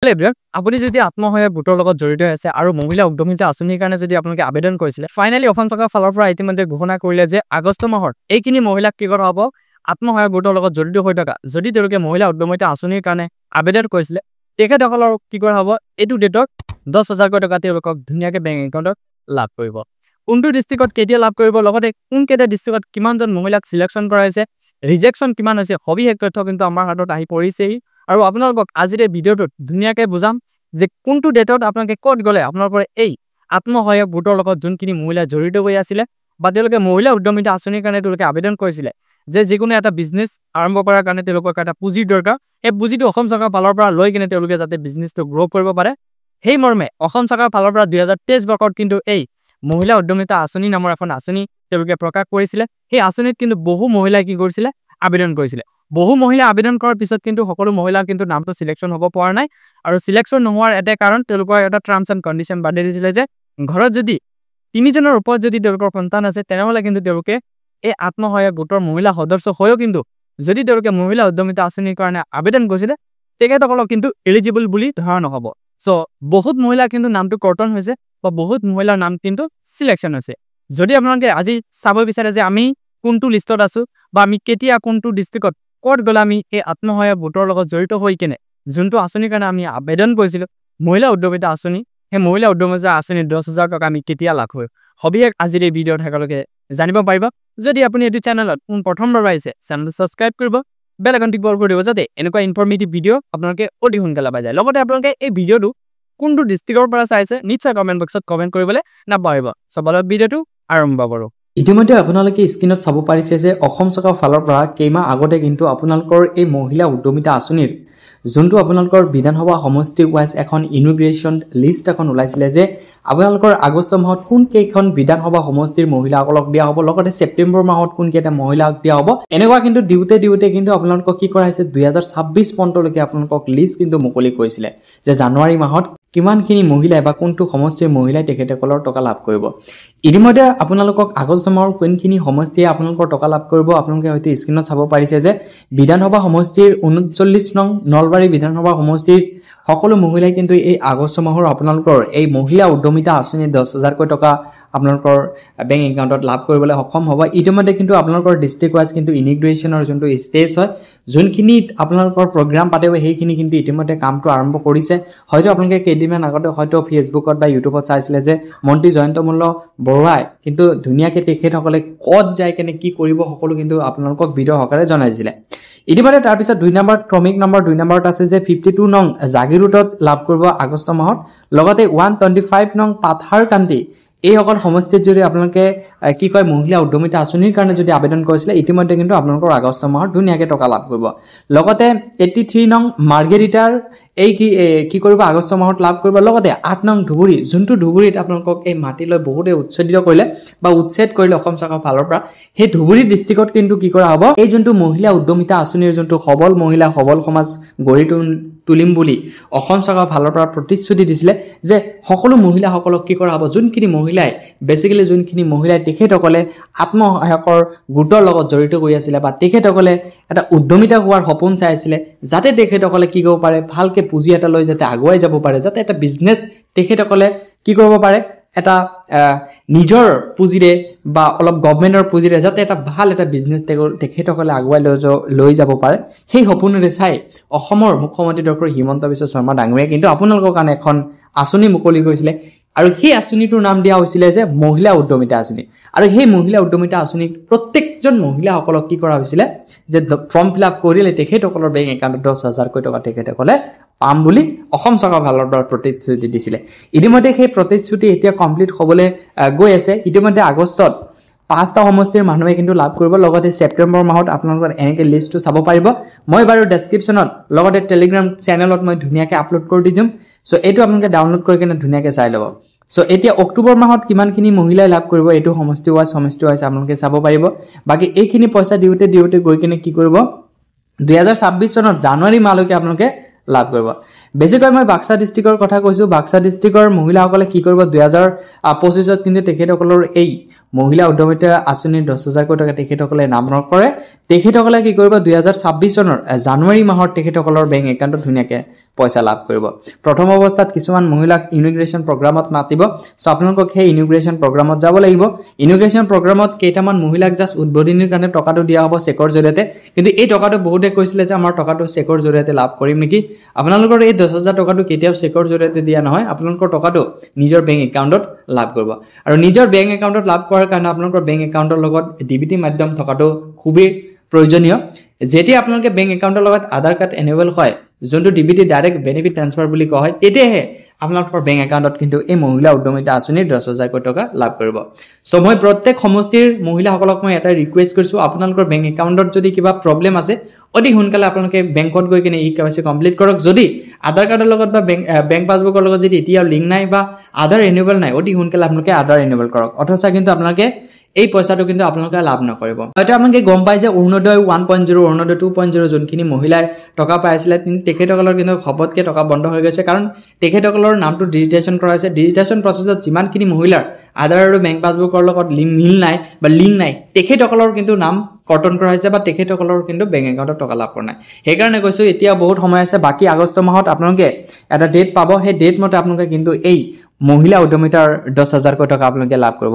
আপুনি যদি আত্মসহায়ক গোটৰ লগত জড়িত আছে আৰু মহিলা উদ্যমিতা আঁচনিৰ কাৰণে যদি আপোনালোকে আবেদন কৰিছিলে ফাইনালি অসম চৰকাৰৰ ফালৰ পৰা ইতিমধ্যে ঘোষণা কৰিলে যে আগষ্ট মাহৰ এইখিনি মহিলাক কি কৰা হ'ব আত্মসহায়ক গোটৰ লগত জড়িত হৈ থকা যদি তেওঁলোকে মহিলা উদ্যমিতা আঁচনিৰ কাৰণে আবেদন কৰিছিলে তেখেতসকলৰ কি কৰা হ'ব এইটো ডেটত 10,000 টকা তেওঁলোকক ধুনীয়াকৈ বেংক একাউণ্টত লাভ কৰিব কোনটো ডিষ্ট্ৰিক্টত কেতিয়া লাভ কৰিব লগতে কোন কেইটা ডিষ্ট্ৰিক্টত কিমানজন মহিলাক সিলেকশ্যন কৰা হৈছে ৰিজেকশ্যন কিমান হৈছে সবিশেষ তথ্য কিন্তু আমাৰ হাতত আহি পৰিছেই আৰু আপোনালোকক আজিৰ এই ভিডিঅ'টোত ধুনীয়াকৈ বুজাম যে কোনটো ডেটত আপোনালোকে ক'ত গ'লে আপোনালোকৰ এই আত্মসহায়ক গোটৰ লগত যোনখিনি মহিলা জড়িত হৈ আছিলে বা তেওঁলোকে মহিলা উদ্যমিতা আঁচনিৰ কাৰণে তেওঁলোকে আবেদন কৰিছিলে যে যিকোনো এটা বিজনেছ আৰম্ভ কৰাৰ কাৰণে তেওঁলোকক এটা পুঁজিৰ দৰকাৰ এই পুঁজিটো অসম চৰকাৰৰ ফালৰ পৰা লৈ কিনে তেওঁলোকে যাতে বিজনেছটো গ্ৰ' কৰিব পাৰে সেই মৰ্মে অসম চৰকাৰৰ ফালৰ পৰা 2023 বৰ্ষত কিন্তু এই মহিলা উদ্যমিতা আঁচনি নামৰ এখন আঁচনি তেওঁলোকে প্ৰকাশ কৰিছিলে সেই আঁচনিত কিন্তু বহু মহিলাই কি কৰিছিলে আবেদন কৰিছিলে বহু মহিলা আবেদন কৰাৰ পিছত কিন্তু সকলো মহিলাৰ কিন্তু নামটো সিলেকশ্যন হ'ব পৰা নাই আৰু সিলেকশ্যন নোহোৱাৰ এটা কাৰণ তেওঁলোকৰ এটা টাৰ্মছ এণ্ড কণ্ডিশ্যন বান্ধি দিছিলে যে ঘৰত যদি 3জনৰ ওপৰত যদি তেওঁলোকৰ সন্তান আছে তেনেহ'লে কিন্তু তেওঁলোকে এই আত্মসহায়ক গোটৰ মহিলা সদস্য হৈও কিন্তু যদি তেওঁলোকে মহিলা উদ্যমিতা আঁচনিৰ কাৰণে আবেদন কৰিছিলে তেখেতসকলক কিন্তু এলিজিবল বুলি ধৰা নহ'ব সো বহুত মহিলা কিন্তু নামটো কৰ্তন হৈছে বা বহুত মহিলাৰ নাম কিন্তু সিলেকশ্যন হৈছে যদি আপোনালোকে আজি চাব বিচাৰে যে আমি কোনটো লিষ্টত আছো বা আমি কেতিয়া কোনটো ডিষ্ট্ৰিক্টত ক'ত গ'লে আমি এই আত্মসহায়ক গোটৰ লগত জড়িত হৈ কিনে যোনটো আঁচনিৰ কাৰণে আমি আবেদন কৰিছিলোঁ মহিলা উদ্যমিতা আঁচনি সেই মহিলা উদ্যমিতা আঁচনিৰ 10,000 টকা আমি কেতিয়া লাভ হয় সবিশেষ আজিৰ এই ভিডিঅ'ত একেলগে জানিব পাৰিব যদি আপুনি এইটো চেনেলত প্ৰথমবাৰ আহিছে চেনেলটো ছাবস্ক্ৰাইব কৰিব বেল আইকনটো টিপি কৰি দিব যাতে এনেকুৱা ইনফৰ্মেটিভ ভিডিঅ' আপোনালোকে অতি সোনকালে পাই যায় লগতে আপোনালোকে এই ভিডিঅ'টো কোনটো ডিষ্ট্ৰিক্টৰ পৰা চাইছে নিশ্চয় কমেণ্ট বক্সত কমেণ্ট কৰিবলৈ নাপাহৰিব সবলত ভিডিঅ'টো আৰম্ভ কৰোঁ ইতিমধ্যে আপোনালোকে স্ক্ৰীনত চাব পাৰিছে যে অসম চৰকাৰৰ ফালৰ পৰা কেইমাহ আগতে কিন্তু আপোনালোকৰ এই মহিলা উদ্যমিতা আঁচনিৰ যোনটো আপোনালোকৰ বিধানসভা সমষ্টি ৱাইজ এখন ইনোগ্ৰেশ্যন লিষ্ট এখন ওলাইছিলে যে আপোনালোকৰ আগষ্ট মাহত কোন কেইখন বিধানসভা সমষ্টিৰ মহিলাসকলক দিয়া হ'ব লগতে ছেপ্টেম্বৰ মাহত কোন কেইটা মহিলাক দিয়া হ'ব এনেকুৱা কিন্তু দিওঁতে কিন্তু আপোনালোকক কি কৰা হৈছে 2026 পৰ্যন্তলৈকে আপোনালোকক লিষ্ট কিন্তু মুকলি কৰিছিলে যে জানুৱাৰী মাহত কিমানখিনি মহিলাই বা কোনটো সমষ্টিৰ মহিলাই তেখেতসকলৰ টকা লাভ কৰিব ইতিমধ্যে আপোনালোকক আগষ্ট মাহৰ কোনখিনি সমষ্টিয়ে আপোনালোকৰ টকা লাভ কৰিব আপোনালোকে হয়তো স্ক্ৰীনত চাব পাৰিছে যে বিধানসভা সমষ্টিৰ 39 নং নলবাৰী বিধানসভা সমষ্টিৰ সকলো মহিলাই কিন্তু এই আগষ্ট মাহৰ আপোনালোকৰ এই মহিলা উদ্যমিতা আঁচনিৰ 10,000 টকা আপোনালোকৰ বেংক একাউণ্টত লাভ কৰিবলৈ সক্ষম হ'ব ইতিমধ্যে কিন্তু আপোনালোকৰ ডিষ্ট্ৰিক্ট ৱাইজ কিন্তু ইনিগ্ৰেশ্যনৰ যোনটো ষ্টেজ হয় যোনখিনি আপোনালোকৰ প্ৰগ্ৰাম পাতিব সেইখিনি কিন্তু ইতিমধ্যে কামটো আৰম্ভ কৰিছে হয়তো আপোনালোকে কেইদিনমান আগতে হয়তো ফেচবুকত বা ইউটিউবত চাইছিলে যে মন্ত্ৰী জয়ন্ত মল্ল বৰুৱাই কিন্তু ধুনীয়াকৈ তেখেতসকলে ক'ত যায় কেনে কি কৰিব সকলো কিন্তু আপোনালোকক ভিডিঅ' সহকাৰে জনাইছিলে ইতিমধ্যে তাৰপিছত 2 নম্বৰ ক্ৰমিক নম্বৰ 2 নম্বৰত আছে যে 52 নং জাগিৰোডত লাভ কৰিব আগষ্ট মাহত লগতে 125 নং পাথাৰকান্দি এই সকল সমষ্টিত যদি আপোনালোকে কি কয় মহিলা উদ্যমিতা আঁচনিৰ কাৰণে যদি আবেদন কৰিছিলে ইতিমধ্যে কিন্তু আপোনালোকৰ আগষ্ট মাহত ধুনীয়াকৈ টকা লাভ কৰিব লগতে 83 নং মাৰ্গেৰিটাৰ এই কি কৰিব আগষ্ট মাহত লাভ কৰিব লগতে 8 নং ধুবুৰী যোনটো ধুবুৰীত আপোনালোকক এই মাটিলৈ বহুতে উচ্ছেদিত কৰিলে বা উচ্ছেদ কৰিলে অসম চৰকাৰৰ ফালৰ পৰা সেই ধুবুৰী ডিষ্ট্ৰিক্টত কিন্তু কি কৰা হ'ব এই যোনটো মহিলা উদ্যমিতা আঁচনিৰ যোনটো সবল মহিলা সবল সমাজ গঢ়ি তুলিম বুলি অসম চৰকাৰৰ ফালৰ পৰা প্ৰতিশ্ৰুতি দিছিলে যে সকলো মহিলাসকলক কি কৰা হ'ব যোনখিনি মহিলাই বেসিক্যালি যোনখিনি মহিলাই তেখেতসকলে আত্মসহায়কৰ গোটৰ লগত জড়িত হৈ আছিল বা তেখেতসকলে এটা উদ্যমিতা হোৱাৰ সপোন চাইছিলে যাতে তেখেতসকলে কি কৰিব পাৰে ভালকে পুঁজি এটা লৈ যাতে আগুৱাই যাব পাৰে যাতে এটা বিজনেছ তেখেতসকলে কি কৰিব পাৰে এটা নিজৰ পুঁজিৰে বা অলপ গভৰ্ণমেণ্টৰ পুঁজিৰে যাতে এটা ভাল এটা বিজনেছ তেখেতসকলে আগুৱাই লৈ যাব পাৰে সেই সপোনেৰে চাই অসমৰ মুখ্যমন্ত্ৰী ডক্টৰ হিমন্ত বিশ্ব শৰ্মা ডাঙৰীয়াই কিন্তু আপোনালোকৰ কাৰণে এখন আঁচনি মুকলি কৰিছিলে আৰু সেই আঁচনিটোৰ নাম দিয়া হৈছিলে যে মহিলা উদ্যমিতা আঁচনি আৰু সেই মহিলা উদ্যমিতা আঁচনিত প্ৰত্যেকজন মহিলাসকলক কি কৰা হৈছিলে যে ফৰ্ম ফিল আপ কৰিলে তেখেতসকলৰ বেংক একাউণ্টত 10,000 টকা তেখেতসকলে পাম বুলি অসম চৰকাৰৰ ফালৰ পৰা প্ৰতিশ্ৰুতি দিছিলে ইতিমধ্যে সেই প্ৰতিশ্ৰুতি এতিয়া কমপ্লিট হ'বলৈ গৈ আছে ইতিমধ্যে আগষ্টত 5টা সমষ্টিৰ মানুহে কিন্তু লাভ কৰিব লগতে ছেপ্টেম্বৰ মাহত আপোনালোকৰ এনেকৈ লিষ্টটো চাব পাৰিব মই বাৰু ডেছক্ৰিপশ্যনত লগতে টেলিগ্ৰাম চেনেলত মই ধুনীয়াকৈ আপলোড কৰি দি দিম সো এইটো আপোনালোকে ডাউনলোড কৰি কিনে ধুনীয়াকৈ চাই ল'ব সো এতিয়া অক্টোবৰ মাহত কিমানখিনি মহিলাই লাভ কৰিব এইটো সমষ্টি ৱাইজ আপোনালোকে চাব পাৰিব বাকি এইখিনি পইচা দিওঁতে গৈ কিনে কি কৰিব 2026 চনত জানুৱাৰী মাহলৈকে আপোনালোকে লাভ কৰিব বেছিকৈ মই বাক্সা ডিস্ট্ৰিক্টৰ কথা কৈছো বাক্সা ডিস্ট্ৰিক্টৰ মহিলাসকলে কি কৰিব 2025 ত কিন্তু তেখেতসকলৰ এই মহিলা উদ্যমিতা আঁচনিৰ 10,000 টকা তেখেতসকলে নাম নকৰে তেখেতসকলে কি কৰিব 2026 চনৰ জানুৱাৰী মাহত তেখেতসকলৰ বেংক একাউণ্টত ধুনীয়াকৈ পইচা লাভ কৰিব প্ৰথম অৱস্থাত কিছুমান মহিলাক ইমিগ্ৰেশ্যন প্ৰগ্ৰামত মাতিব সো আপোনালোকক সেই ইমিগ্ৰেশ্যন প্ৰগ্ৰামত যাব লাগিব ইমিগ্ৰেশ্যন প্ৰগ্ৰামত কেইটামান মহিলাক জাস্ট উদ্বোধনীৰ কাৰণে টকাটো দিয়া হ'ব চেকৰ জৰিয়তে কিন্তু এই টকাটো বহুতে কৈছিলে যে আমাৰ টকাটো চেকৰ জৰিয়তে লাভ কৰিম নেকি আপোনালোকৰ এই 10000 টকাটো কেতিয়াও চেকৰ জৰিয়তে দিয়া নহয় আপোনালোকৰ টকাটো নিজৰ বেংক একাউণ্টত লাভ কৰিব আৰু নিজৰ বেংক একাউণ্টত লাভ কৰাৰ কাৰণে আপোনালোকৰ বেংক একাউণ্টৰ লগত ডিবিটি মাধ্যম থকাটো খুবেই প্ৰয়োজনীয় যেতিয়া আপোনালোকে বেংক একাউণ্টৰ লগত আধাৰ কাৰ্ড এনেবল হয় যোনটো ডিবিটি ডাইৰেক্ট বেনিফিট ট্ৰান্সফাৰ বুলি কোৱা হয় তেতিয়াহে আপোনালোকৰ বেংক একাউণ্টত কিন্তু এই মহিলা উদ্যমিতা আঁচনিৰ 10000 টকা লাভ কৰিব সো মই প্ৰত্যেক সমষ্টিৰ মহিলাসকলক মই এটা ৰিকুৱেষ্ট কৰিছো আপোনালোকৰ বেংক একাউণ্টত যদি কিবা প্ৰবলেম আছে অতি সোনকালে আপোনালোকে বেংকত গৈ কিনে ইকেৱাইচি কমপ্লিট কৰক যদি আধাৰ কাৰ্ডৰ লগত বা বেংক পাছবুকৰ লগত যদি এতিয়াও লিংক নাই বা আধাৰ এনেবল নাই অতি সোনকালে আপোনালোকে আধাৰ এনেবল কৰক অথবা কিন্তু আপোনালোকে এই পইচাটো কিন্তু আপোনালোকে লাভ নকৰিব হয়তো আপোনালোকে গম পায় যে অৰুণোদয় 1.0 অৰুণোদয় 2.0 যোনখিনি মহিলাই টকা পাইছিলে তেখেতসকলৰ কিন্তু খপতকে টকা বন্ধ হৈ গৈছে কাৰণ তেখেতসকলৰ নামটো ডিজিটেশ্যন কৰা হৈছে ডিজিটেশ্যন প্ৰচেছত যিমানখিনি মহিলাৰ আধাৰ আৰু বেংক পাছবুকৰ লগত মিল নাই বা লিংক নাই তেখেতসকলৰ কিন্তু নাম কৰ্তন কৰা হৈছে বা তেখেতসকলৰ কিন্তু বেংক একাউণ্টত টকা লাভ কৰা নাই সেইকাৰণে কৈছো এতিয়া বহুত সময় আছে বাকি আগষ্ট মাহত আপোনালোকে এটা ডেট পাব সেই ডেট মতে আপোনালোকে কিন্তু এই মহিলা উদ্যমিতাৰ 10000 টকা আপোনালোকে লাভ কৰিব